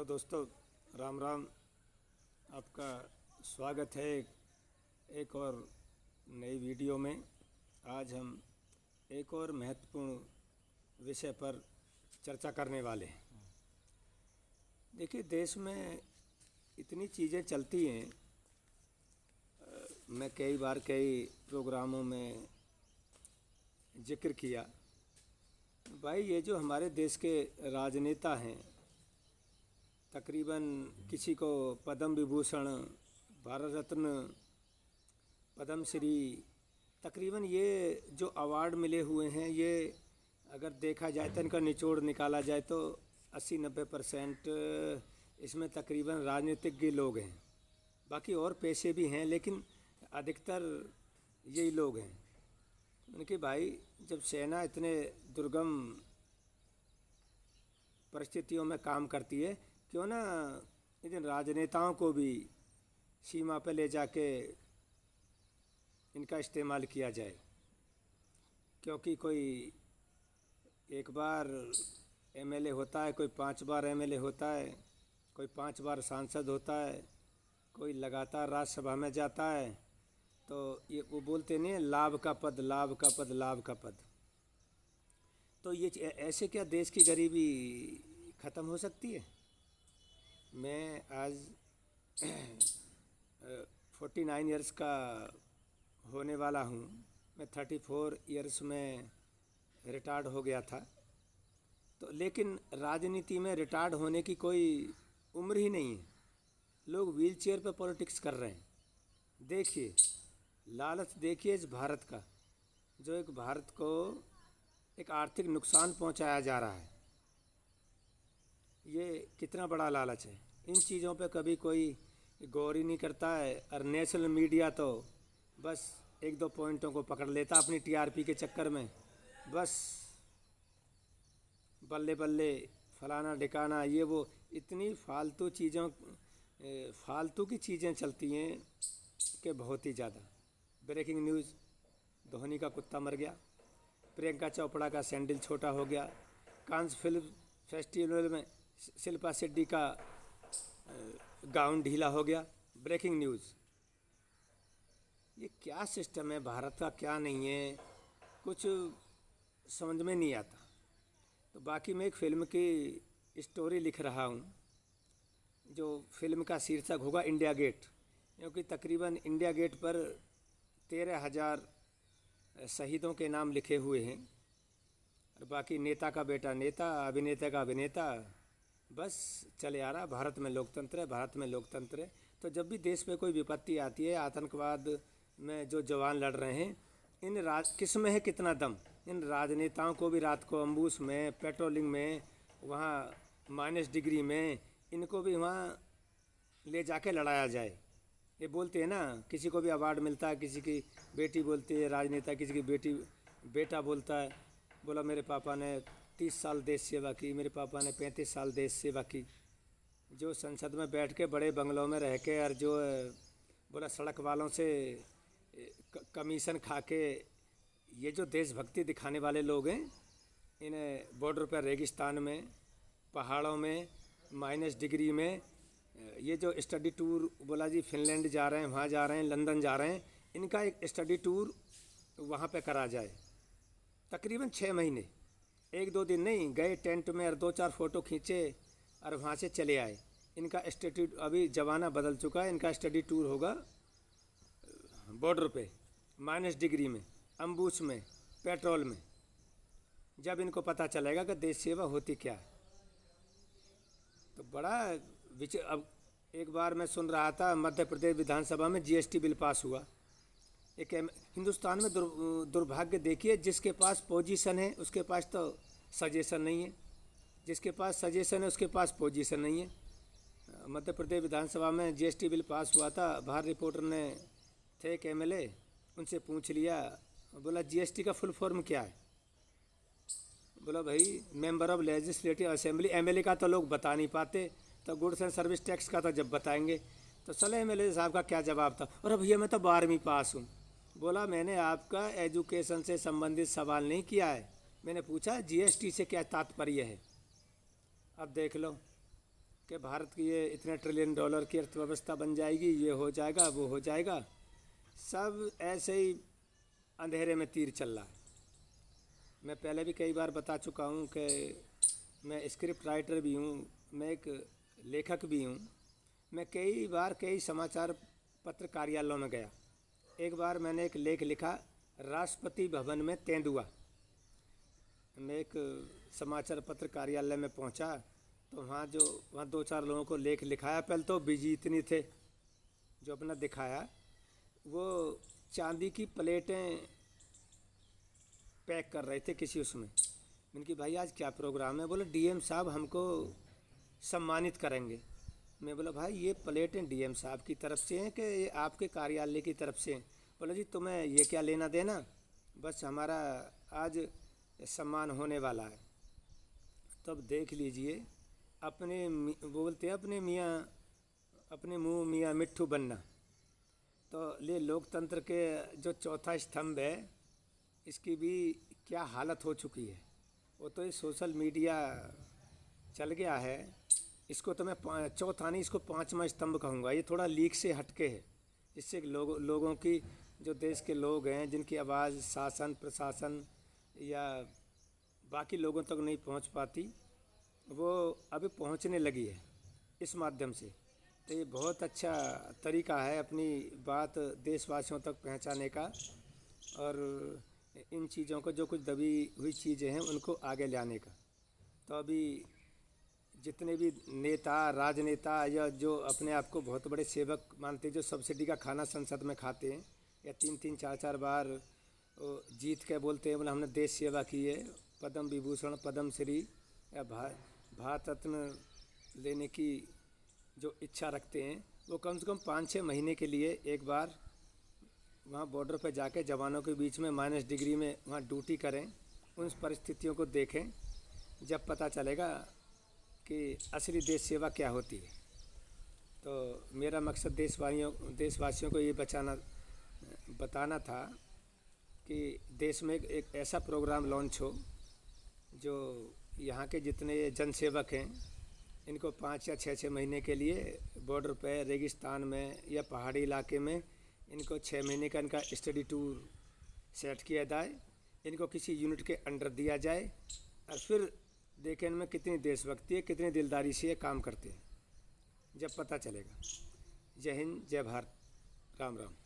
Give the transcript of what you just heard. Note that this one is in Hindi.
हेलो दोस्तों, राम राम। आपका स्वागत है एक और नई वीडियो में। आज हम एक और महत्वपूर्ण विषय पर चर्चा करने वाले हैं। देखिए, देश में इतनी चीज़ें चलती हैं। मैं कई बार कई प्रोग्रामों में जिक्र किया, भाई ये जो हमारे देश के राजनेता हैं, तकरीबन किसी को पद्म विभूषण, भारत रत्न, पद्म श्री, तकरीबन ये जो अवार्ड मिले हुए हैं, ये अगर देखा जाए तो इनका निचोड़ निकाला जाए तो 80-90% इसमें तकरीबन राजनीतिज्ञ लोग हैं। बाकी और पेशे भी हैं, लेकिन अधिकतर यही लोग हैं। उनके भाई, जब सेना इतने दुर्गम परिस्थितियों में काम करती है, क्यों ना इन राजनेताओं को भी सीमा पर ले जाके इनका इस्तेमाल किया जाए। क्योंकि कोई एक बार एमएलए होता है, कोई 5 बार एमएलए होता है, कोई 5 बार सांसद होता है, कोई लगातार राज्यसभा में जाता है। तो ये वो बोलते नहीं है, लाभ का पद, लाभ का पद, लाभ का पद। तो ये ऐसे क्या देश की गरीबी ख़त्म हो सकती है? मैं आज 49 ईयर्स का होने वाला हूँ। मैं 34 ईयर्स में रिटायर्ड हो गया था। तो लेकिन राजनीति में रिटायर्ड होने की कोई उम्र ही नहीं है। लोग व्हील चेयर पर पॉलिटिक्स कर रहे हैं। देखिए, लालच देखिए इस भारत का, जो एक भारत को एक आर्थिक नुकसान पहुंचाया जा रहा है। ये कितना बड़ा लालच है। इन चीज़ों पे कभी कोई गौर ही नहीं करता है। और नेशनल मीडिया तो बस 1-2 पॉइंटों को पकड़ लेता अपनी टीआरपी के चक्कर में। बस बल्ले बल्ले, फलाना ढिकाना, ये वो, इतनी फालतू चीज़ों, फालतू की चीज़ें चलती हैं कि बहुत ही ज़्यादा। ब्रेकिंग न्यूज़, धोनी का कुत्ता मर गया, प्रियंका चोपड़ा का सैंडल छोटा हो गया, कांस फिल्म फेस्टिवल में शिल्पा शेट्टी का गाउन ढीला हो गया। Breaking news. ये क्या सिस्टम है भारत का, क्या नहीं है, कुछ समझ में नहीं आता। तो बाकी मैं एक फ़िल्म की स्टोरी लिख रहा हूँ, जो फिल्म का शीर्षक होगा इंडिया गेट। क्योंकि तकरीबन इंडिया गेट पर 13,000 शहीदों के नाम लिखे हुए हैं। और बाकी नेता का बेटा नेता, अभिनेता का अभिनेता, बस चले आ रहा। भारत में लोकतंत्र है, भारत में लोकतंत्र है। तो जब भी देश पे कोई विपत्ति आती है, आतंकवाद में जो जवान लड़ रहे हैं, किस में है कितना दम? इन राजनेताओं को भी रात को अम्बूस में, पेट्रोलिंग में, वहाँ -डिग्री में, इनको भी वहाँ ले जाके लड़ाया जाए। ये बोलते हैं ना, किसी को भी अवार्ड मिलता है, किसी की बेटी बोलती है राजनेता, किसी की बेटा बोलता है, बोला मेरे पापा ने 30 साल देश सेवा की, मेरे पापा ने 35 साल देश सेवा की। जो संसद में बैठ के बड़े बंगलों में रह के, और जो बोला सड़क वालों से कमीशन खा के, ये जो देशभक्ति दिखाने वाले लोग हैं, इन्हें बॉर्डर पर, रेगिस्तान में, पहाड़ों में, -डिग्री में, ये जो स्टडी टूर बोला जी, फिनलैंड जा रहे हैं, वहाँ जा रहे हैं, लंदन जा रहे हैं, इनका एक स्टडी टूर वहाँ पे करा जाए। तकरीबन 6 महीने, 1-2 दिन नहीं गए, टेंट में और 2-4 फ़ोटो खींचे और वहाँ से चले आए। इनका स्टडी, अभी ज़माना बदल चुका है, इनका स्टडी टूर होगा बॉर्डर पे, -डिग्री में, अम्बूस में, पेट्रोल में, जब इनको पता चलेगा कि देश सेवा होती क्या है। तो बड़ा अब एक बार मैं सुन रहा था, मध्य प्रदेश विधानसभा में जीएसटी बिल पास हुआ। एक हिंदुस्तान में दुर्भाग्य देखिए, जिसके पास पोजीशन है उसके पास तो सजेशन नहीं है, जिसके पास सजेशन है उसके पास पोजीशन नहीं है। मध्य प्रदेश विधानसभा में जीएसटी बिल पास हुआ था। बाहर रिपोर्टर ने थे एक एमएलए, उनसे पूछ लिया, बोला जीएसटी का फुल फॉर्म क्या है? बोला भाई member of legislative assembly. MLA का तो लोग बता नहीं पाते, तो गुड्स एंड सर्विस टैक्स का तो जब बताएंगे। तो चले एमएलए साहब का क्या जवाब था, और भैया मैं तो 12वीं पास हूँ। बोला मैंने आपका एजुकेशन से संबंधित सवाल नहीं किया है, मैंने पूछा जीएसटी से क्या तात्पर्य है। अब देख लो, कि भारत की ये इतने ट्रिलियन डॉलर की अर्थव्यवस्था बन जाएगी, ये हो जाएगा, वो हो जाएगा। सब ऐसे ही अंधेरे में तीर चल रहा है। मैं पहले भी कई बार बता चुका हूँ कि मैं स्क्रिप्ट राइटर भी हूँ, मैं एक लेखक भी हूँ। मैं कई बार कई समाचार पत्र कार्यालयों में गया। एक बार मैंने एक लेख लिखा, राष्ट्रपति भवन में तेंदुआ। मैं एक समाचार पत्र कार्यालय में पहुंचा तो वहाँ दो चार लोगों को लेख लिखाया। पहले तो बिजी इतनी थे, जो अपना दिखाया वो चांदी की प्लेटें पैक कर रहे थे किसी उसमें। मैंने कि भाई आज क्या प्रोग्राम है? बोले डीएम साहब हमको सम्मानित करेंगे। मैं बोला भाई ये प्लेटें डीएम साहब की तरफ से हैं कि ये आपके कार्यालय की तरफ से हैं? बोला जी तुम्हें ये क्या लेना देना, बस हमारा आज सम्मान होने वाला है। तब देख लीजिए, बोलते हैं अपने मियाँ अपने मुँह मियाँ मिट्ठू बनना। तो ये लोकतंत्र के जो चौथा स्तंभ है, इसकी भी क्या हालत हो चुकी है। वो तो ये सोशल मीडिया चल गया है। इसको तो मैं चौथा नहीं, इसको पांचवा स्तंभ कहूँगा। ये थोड़ा लीक से हटके है, जिससे लोगों की, जो देश के लोग हैं जिनकी आवाज़ शासन प्रशासन या बाकी लोगों तक नहीं पहुंच पाती, वो अभी पहुंचने लगी है इस माध्यम से। तो ये बहुत अच्छा तरीका है अपनी बात देशवासियों तक पहुंचाने का, और इन चीज़ों को, जो कुछ दबी हुई चीज़ें हैं, उनको आगे लाने का। तो अभी जितने भी नेता, राजनेता या जो अपने आप को बहुत बड़े सेवक मानते हैं, जो सब्सिडी का खाना संसद में खाते हैं या 3-3 4-4 बार जीत के बोलते हैं बोले हमने देश सेवा की है, पद्म विभूषण, पद्म श्री या भारत रत्न लेने की जो इच्छा रखते हैं, वो कम से कम 5-6 महीने के लिए एक बार वहाँ बॉर्डर पर जाके जवानों के बीच में -डिग्री में वहाँ ड्यूटी करें, उन परिस्थितियों को देखें। जब पता चलेगा कि असली देश सेवा क्या होती है। तो मेरा मकसद देशवासियों को ये बताना था कि देश में एक ऐसा प्रोग्राम लॉन्च हो जो यहाँ के जितने जनसेवक हैं इनको 5 या 6 महीने के लिए बॉर्डर पर, रेगिस्तान में या पहाड़ी इलाके में इनको 6 महीने का इनका स्टडी टूर सेट किया जाए, इनको किसी यूनिट के अंडर दिया जाए, और फिर देखें इनमें कितनी देशभक्ति है, कितनी दिलदारी से ये काम करते हैं। जब पता चलेगा। जय हिंद, जय भारत, राम राम।